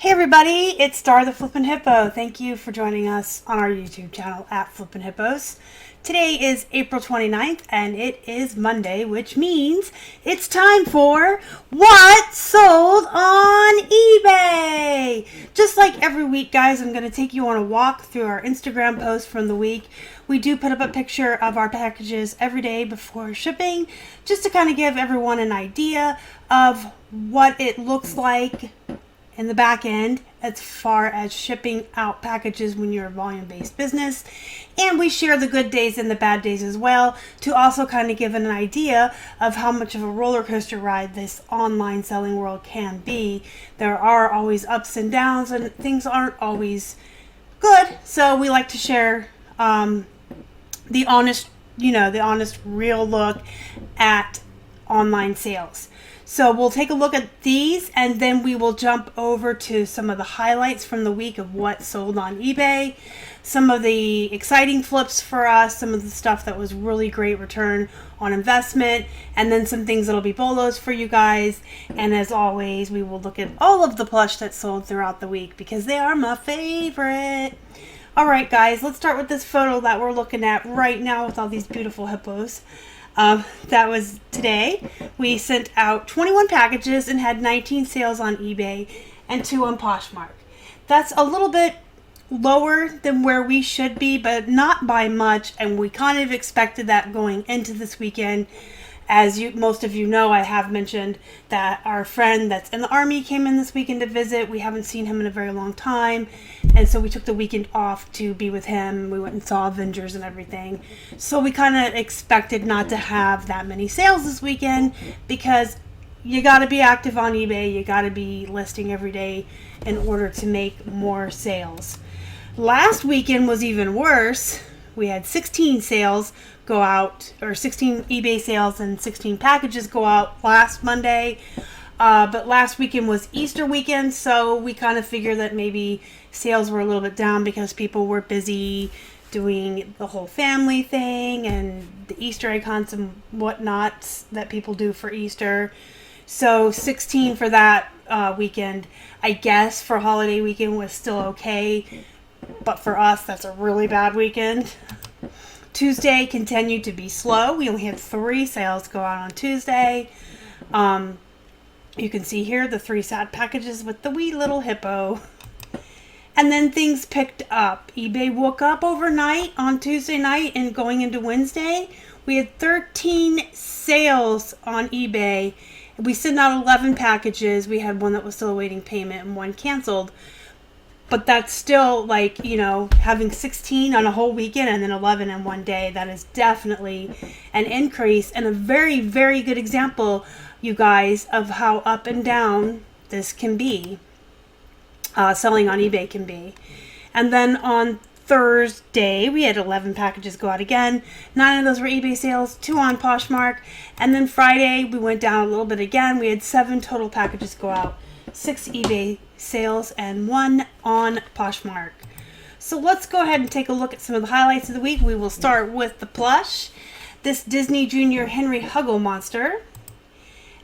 Hey everybody, it's Star the Flippin' Hippo. Thank you for joining us on our YouTube channel at Flippin' Hippos. Today is April 29th and it is Monday, which means it's time for What Sold on eBay. Just like every week, guys, I'm going to take you on a walk through our Instagram post from the week. We do put up a picture of our packages every day before shipping, just to kind of give everyone an idea of what it looks like in the back end as far as shipping out packages when you're a volume-based business. And we share the good days and the bad days as well, to also kind of give an idea of how much of a roller coaster ride this online selling world can be. There are always ups and downs and things aren't always good, so we like to share the honest real look at online sales. So we'll take a look at these and then we will jump over to some of the highlights from the week of what sold on eBay, some of the exciting flips for us, some of the stuff that was really great return on investment, and then some things that'll be bolos for you guys. And as always, we will look at all of the plush that sold throughout the week because they are my favorite. All right, guys, let's start with this photo that we're looking at right now with all these beautiful hippos. That was today. We sent out 21 packages and had 19 sales on eBay and 2 on Poshmark. That's a little bit lower than where we should be, but not by much, and we kind of expected that going into this weekend. As most of you know, I have mentioned that our friend that's in the Army came in this weekend to visit. We haven't seen him in a very long time, and so we took the weekend off to be with him. We went and saw Avengers and everything. So we kind of expected not to have that many sales this weekend because you got to be active on eBay. You got to be listing every day in order to make more sales. Last weekend was even worse. We had 16 sales go out, or 16 eBay sales and 16 packages go out last Monday. But last weekend was Easter weekend, so we kind of figured that maybe sales were a little bit down because people were busy doing the whole family thing and the Easter egg hunts and whatnot that people do for Easter. So 16 for that weekend. I guess for holiday weekend was still okay, but for us, that's a really bad weekend. Tuesday continued to be slow. We only had 3 sales go out on Tuesday. You can see here the 3 sad packages with the wee little hippo. And then things picked up. eBay woke up overnight on Tuesday night and going into Wednesday. We had 13 sales on eBay. We sent out 11 packages. We had one that was still awaiting payment and 1 canceled. But that's still like, having 16 on a whole weekend and then 11 in one day. That is definitely an increase and a very, very good example, you guys, of how up and down this can be. Selling on eBay can be. And then on Thursday, we had 11 packages go out again. 9 of those were eBay sales, 2 on Poshmark. And then Friday, we went down a little bit again. We had 7 total packages go out. 6 eBay sales and 1 on Poshmark. So let's go ahead and take a look at some of the highlights of the week. We will start with the plush. This Disney Junior Henry Huggle monster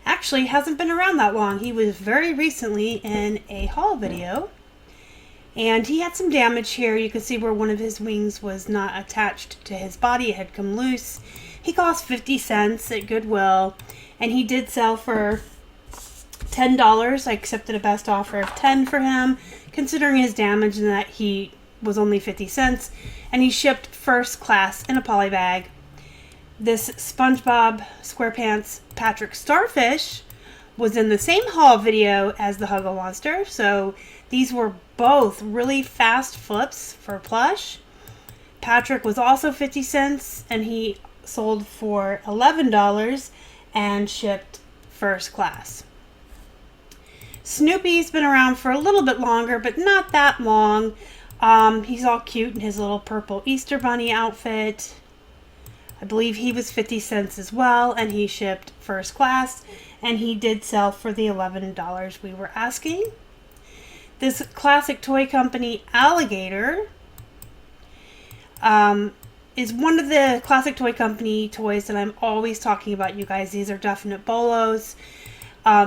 actually hasn't been around that long. He was very recently in a haul video and he had some damage here. You can see where one of his wings was not attached to his body. It had come loose. He cost 50 cents at Goodwill and he did sell for $10. I accepted a best offer of $10 for him, considering his damage and that he was only 50 cents, and he shipped first class in a poly bag. This SpongeBob SquarePants Patrick Starfish was in the same haul video as the Huggle Monster, so these were both really fast flips for plush. Patrick was also 50 cents, and he sold for $11 and shipped first class. Snoopy's been around for a little bit longer, but not that long. He's all cute in his little purple Easter bunny outfit. I believe he was 50 cents as well, and he shipped first class, and he did sell for the $11 we were asking. This classic toy company Alligator is one of the classic toy company toys that I'm always talking about, you guys. These are definite bolos.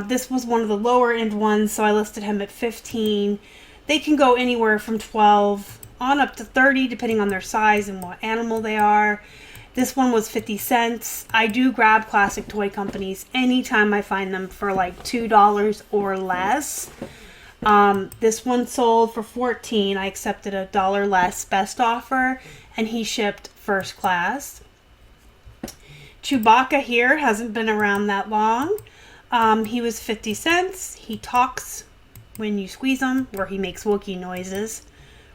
This was one of the lower end ones, so I listed him at 15. They can go anywhere from 12 on up to 30 depending on their size and what animal they are. This one was 50 cents. I do grab classic toy companies anytime I find them for like $2 or less. This one sold for 14. I accepted a dollar less best offer, and he shipped first class. Chewbacca here hasn't been around that long. He was 50 cents. He talks when you squeeze him, or he makes Wookiee noises,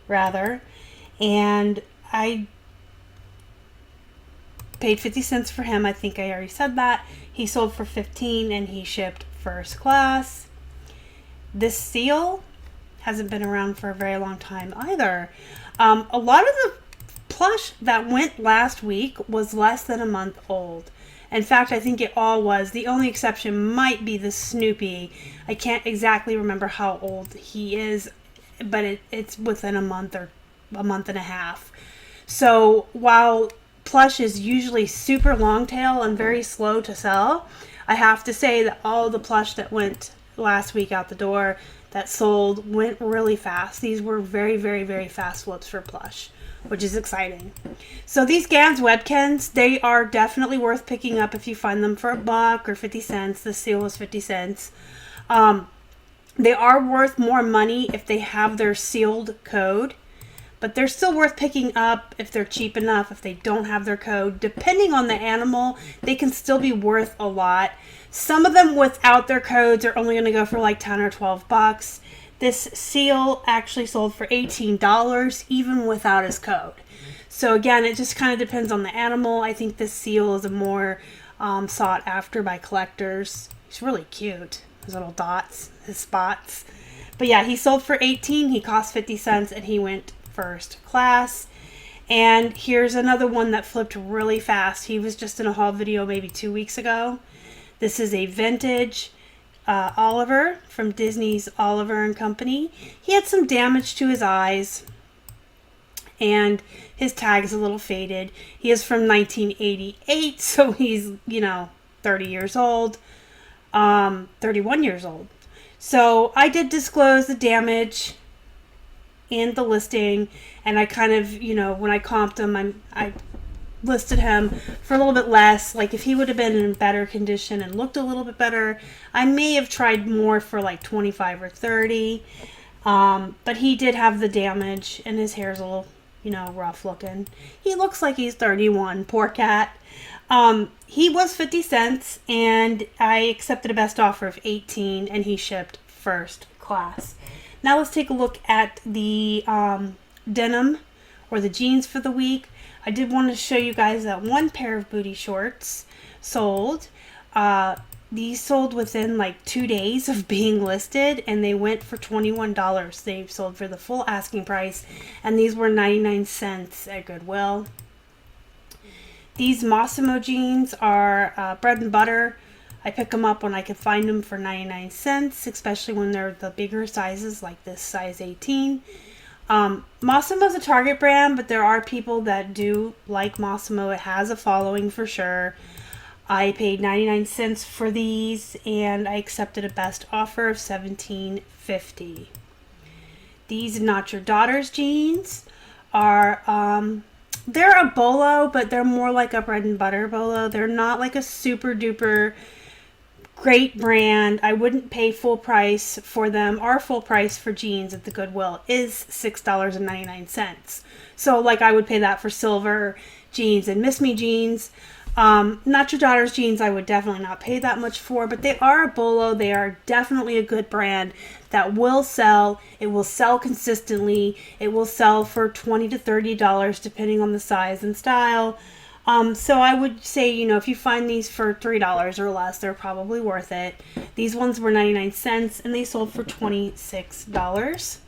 rather. And I paid 50 cents for him. I think I already said that. He sold for 15 and he shipped first class. This seal hasn't been around for a very long time either. A lot of the plush that went last week was less than a month old. In fact, I think it all was. The only exception might be the Snoopy. I can't exactly remember how old he is, but it's within a month or a month and a half. So while plush is usually super long tail and very slow to sell, I have to say that all the plush that went last week out the door that sold went really fast. These were very, very, very fast flips for plush, which is exciting. So these Gans Webkins, they are definitely worth picking up if you find them for $1 or 50 cents. The seal was 50 cents. They are worth more money if they have their sealed code, but they're still worth picking up if they're cheap enough. If they don't have their code, depending on the animal, they can still be worth a lot. Some of them without their codes are only going to go for like 10 or 12 bucks. This seal actually sold for $18 even without his code. So again, it just kind of depends on the animal. I think this seal is a more sought after by collectors. He's really cute. His little dots, his spots. But yeah, he sold for 18. He cost 50 cents and he went first class. And here's another one that flipped really fast. He was just in a haul video maybe 2 weeks ago. This is a vintage Oliver from Disney's Oliver and Company. He had some damage to his eyes and his tag is a little faded. He is from 1988, so he's, 30 years old, 31 years old. So I did disclose the damage and the listing, and I kind of, when I comped him, I listed him for a little bit less. Like if he would have been in better condition and looked a little bit better, I may have tried more for like 25 or 30. But he did have the damage and his hair's a little, rough looking. He looks like he's 31, poor cat. He was 50 cents and I accepted a best offer of 18 and he shipped first class. Now let's take a look at the denim or the jeans for the week. I did want to show you guys that one pair of booty shorts sold. These sold within like 2 days of being listed and they went for $21. They sold for the full asking price and these were 99 cents at Goodwill. These Mossimo jeans are bread and butter. I pick them up when I can find them for 99 cents, especially when they're the bigger sizes like this size 18. Mossimo is a Target brand, but there are people that do like Mossimo. It has a following for sure. I paid 99 cents for these and I accepted a best offer of $17.50. These Not Your Daughter's jeans are they're a bolo, but they're more like a bread and butter bolo. They're not like a super duper great brand. I wouldn't pay full price for them. Our full price for jeans at the Goodwill is $6.99. So like I would pay that for silver jeans and Miss Me jeans. Not Your Daughter's jeans I would definitely not pay that much for, but they are a bolo. They are definitely a good brand that will sell. It will sell consistently. It will sell for $20 to $30 depending on the size and style. So I would say, if you find these for $3 or less, they're probably worth it. These ones were 99 cents and they sold for $26.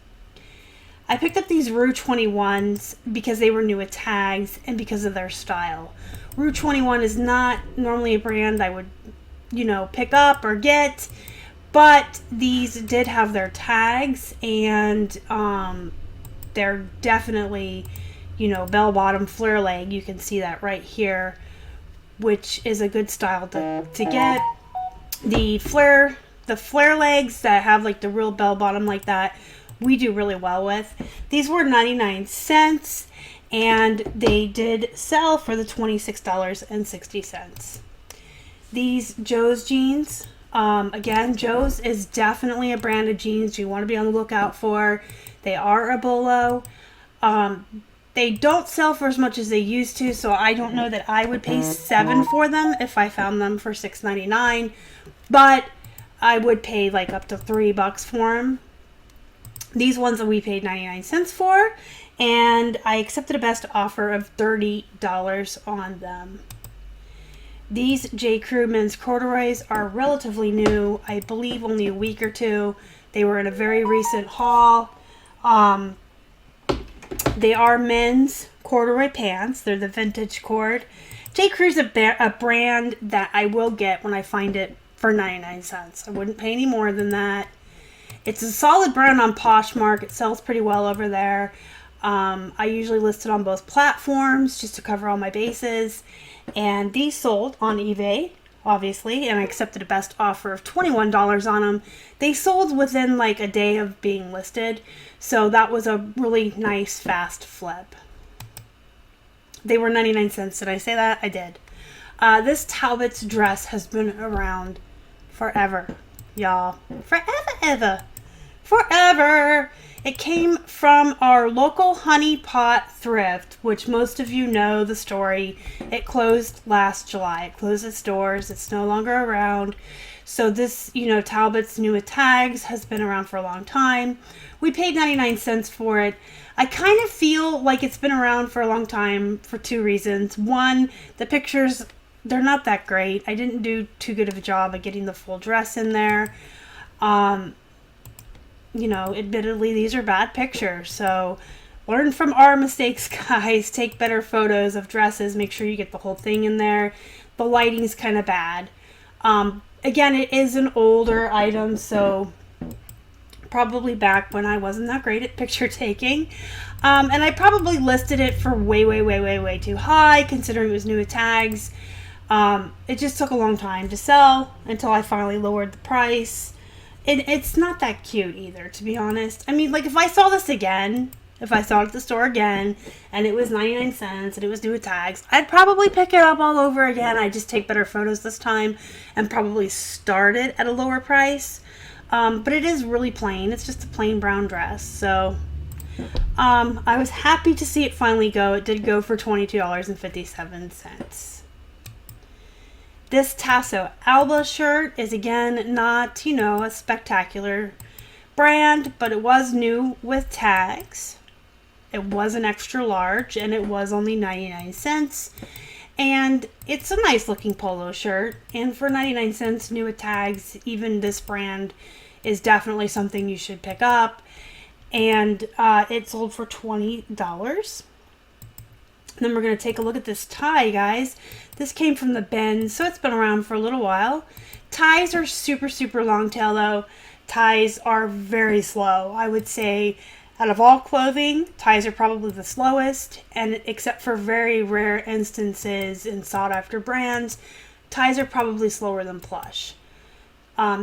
I picked up these Rue 21s because they were new with tags and because of their style. Rue 21 is not normally a brand I would, pick up or get, but these did have their tags and they're definitely, bell bottom flare leg. You can see that right here, which is a good style to get. The flare legs that have like the real bell bottom like that, we do really well with. These were 99 cents and they did sell for the $26.60. These Joe's jeans, again, Joe's is definitely a brand of jeans you want to be on the lookout for. They are a bolo. They don't sell for as much as they used to, so I don't know that I would pay $7 for them if I found them for $6.99, but I would pay like up to $3 for them. These ones that we paid 99 cents for, and I accepted a best offer of $30 on them. These J. Crew men's corduroys are relatively new, I believe only a week or two. They were in a very recent haul. They are men's corduroy pants. They're the vintage cord. J. Crew's a brand that I will get when I find it for 99 cents. I wouldn't pay any more than that. It's a solid brand on Poshmark. It sells pretty well over there. I usually list it on both platforms just to cover all my bases. And these sold on eBay, obviously, and I accepted a best offer of $21 on them. They sold within like a day of being listed, so that was a really nice fast flip. They were 99 cents. Did I say that? I did. This Talbots dress has been around forever, y'all. Forever. It came from our local honey pot thrift, which most of you know the story. It closed last July. It closed its doors. It's no longer around. So this, Talbots new with tags has been around for a long time. We paid 99 cents for it. I kind of feel like it's been around for a long time for two reasons. One, the pictures, they're not that great. I didn't do too good of a job of getting the full dress in there. Admittedly, these are bad pictures. So learn from our mistakes, guys. Take better photos of dresses. Make sure you get the whole thing in there. The lighting's kind of bad. Again, it is an older item, so probably back when I wasn't that great at picture taking. And I probably listed it for way too high, considering it was new with tags. It just took a long time to sell until I finally lowered the price. It's not that cute either, to be honest. I mean, like, if I saw this again, if I saw it at the store again, and it was 99 cents, and it was new with tags, I'd probably pick it up all over again. I'd just take better photos this time, and probably start it at a lower price. But it is really plain. It's just a plain brown dress, so I was happy to see it finally go. It did go for $22.57. This Tasso Alba shirt is, again, not, a spectacular brand, but it was new with tags. It was an extra large, and it was only 99 cents. And it's a nice looking polo shirt, and for 99 cents new with tags, even this brand is definitely something you should pick up. And it sold for $20. Then we're going to take a look at this tie, guys. This came from the bins, so it's been around for a little while. Ties are super long tail, though. Ties are very slow. I would say out of all clothing, ties are probably the slowest, and except for very rare instances in sought-after brands, ties are probably slower than Plush.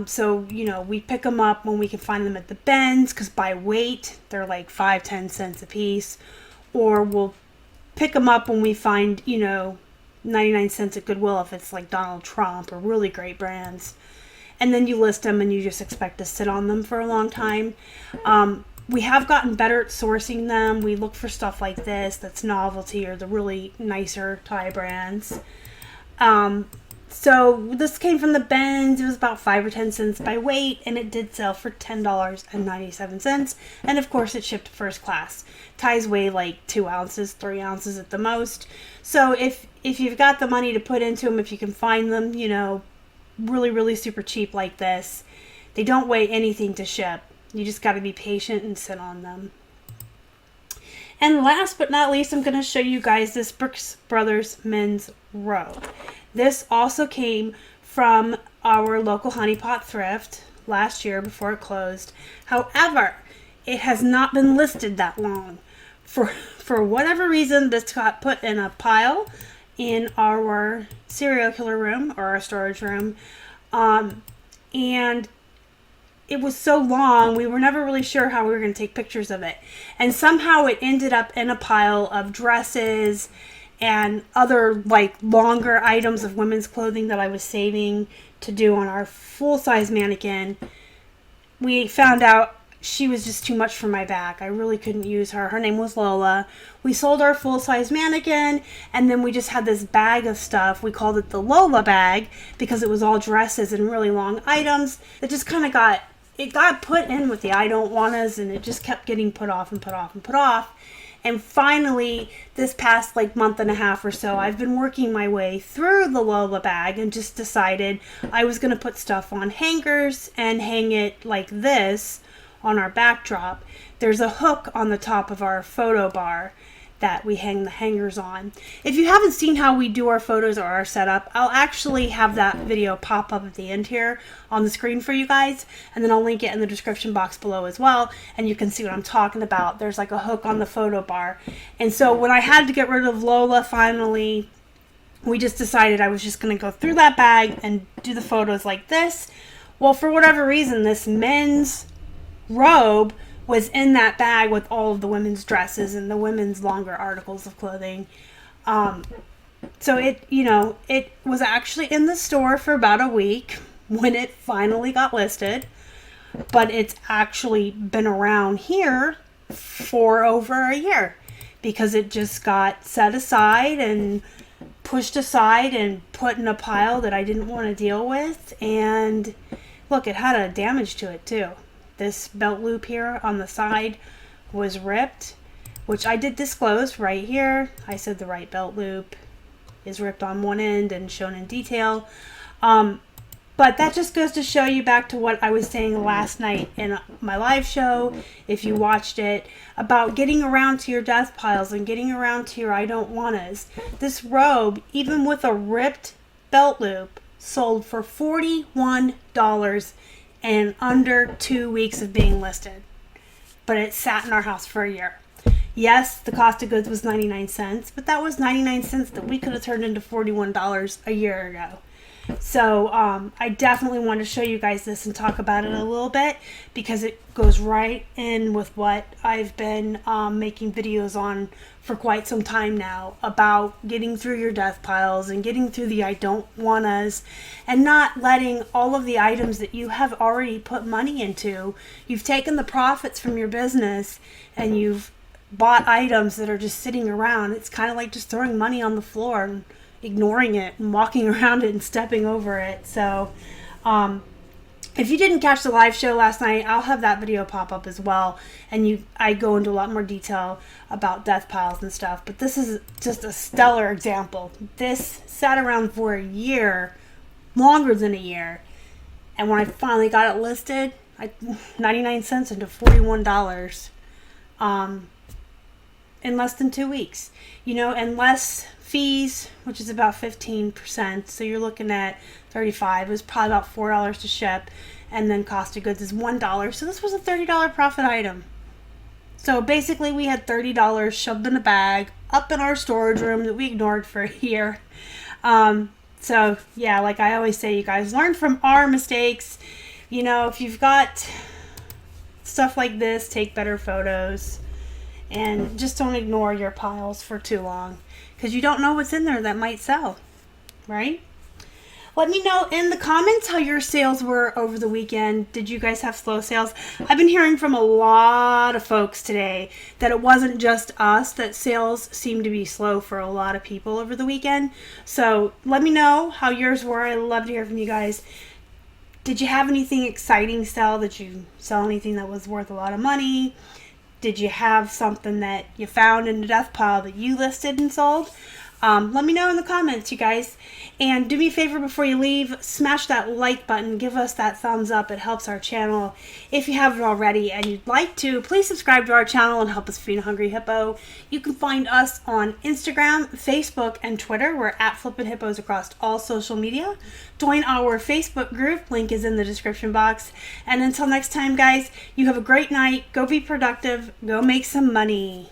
So, we pick them up when we can find them at the bins, because by weight, they're like 5-10 cents a piece. Or we'll pick them up when we find, 99 cents at Goodwill if it's like Donald Trump or really great brands. And then you list them and you just expect to sit on them for a long time. We have gotten better at sourcing them. We look for stuff like this that's novelty or the really nicer tie brands. So this came from the bins. It was about 5 or 10 cents by weight, and it did sell for $10.97. And of course, it shipped first class. Ties weigh like 2 ounces, 3 ounces at the most. So if you've got the money to put into them, if you can find them, really super cheap like this, they don't weigh anything to ship. You just got to be patient and sit on them. And last but not least, I'm going to show you guys this Brooks Brothers men's robe. This also came from our local honey pot thrift last year before it closed. However, it has not been listed that long. For whatever reason, this got put in a pile in our serial killer room or our storage room. And it was so long, we were never really sure how we were going to take pictures of it. And somehow it ended up in a pile of dresses and other like longer items of women's clothing that I was saving to do on our full-size mannequin. We found out she was just too much for my back. I really couldn't use her. Her name was Lola. We sold our full-size mannequin, and then we just had this bag of stuff. We called it the Lola bag because it was all dresses and really long items. It just kind of got put in with the I don't wannas, and it just kept getting put off and put off and put off. And finally, this past like month and a half or so, I've been working my way through the Lola bag and just decided I was going to put stuff on hangers and hang it like this on our backdrop. There's a hook on the top of our photo bar that we hang the hangers on. If you haven't seen how we do our photos or our setup, I'll actually have that video pop up at the end here on the screen for you guys, and then I'll link it in the description box below as well, and you can see what I'm talking about. There's like a hook on the photo bar. And so when I had to get rid of Lola finally, we just decided I was just going to go through that bag and do the photos like this. Well, for whatever reason, this men's robe was in that bag with all of the women's dresses and the women's longer articles of clothing. So it was actually in the store for about a week when it finally got listed, but it's actually been around here for over a year because it just got set aside and pushed aside and put in a pile that I didn't want to deal with. And look, it had a damage to it too. This belt loop here on the side was ripped, which I did disclose right here. I said the right belt loop is ripped on one end and shown in detail. But that just goes to show you back to what I was saying last night in my live show, if you watched it, about getting around to your death piles and getting around to your I don't wannas. This robe, even with a ripped belt loop, sold for $41 in under 2 weeks of being listed. But it sat in our house for a year. Yes, the cost of goods was 99 cents, but that was 99 cents that we could have turned into $41 a year ago. So I definitely want to show you guys this and talk about it a little bit because it goes right in with what I've been making videos on for quite some time now about getting through your death piles and getting through the I don't wannas and not letting all of the items that you have already put money into. You've taken the profits from your business and you've bought items that are just sitting around. It's kind of like just throwing money on the floor and ignoring it and walking around it and stepping over it. So if you didn't catch the live show last night, I'll have that video pop up as well, and I go into a lot more detail about death piles and stuff, but this is just a stellar example. This sat around for a year, longer than a year, and when I finally got it listed, 99 cents into $41 in less than 2 weeks, and less fees, which is about 15%. So you're looking at $35. It was probably about $4 to ship, and then cost of goods is $1. So this was a $30 profit item. So basically we had $30 shoved in a bag up in our storage room that we ignored for a year. So yeah, like I always say, you guys learn from our mistakes. If you've got stuff like this, take better photos and just don't ignore your piles for too long, because you don't know what's in there that might sell, right? Let me know in the comments how your sales were over the weekend. Did you guys have slow sales? I've been hearing from a lot of folks today that it wasn't just us, that sales seemed to be slow for a lot of people over the weekend. So let me know how yours were. I'd love to hear from you guys. Did you have anything exciting sell? Did you sell anything that was worth a lot of money? Did you have something that you found in the death pile that you listed and sold? Let me know in the comments, you guys. And do me a favor before you leave, smash that like button, give us that thumbs up. It helps our channel. If you haven't already and you'd like to, please subscribe to our channel and help us feed a hungry hippo. You can find us on Instagram, Facebook, and Twitter. We're at Flippin Hippos across all social media. Join our Facebook group. Link is in the description box. And until next time, guys, you have a great night. Go be productive. Go make some money.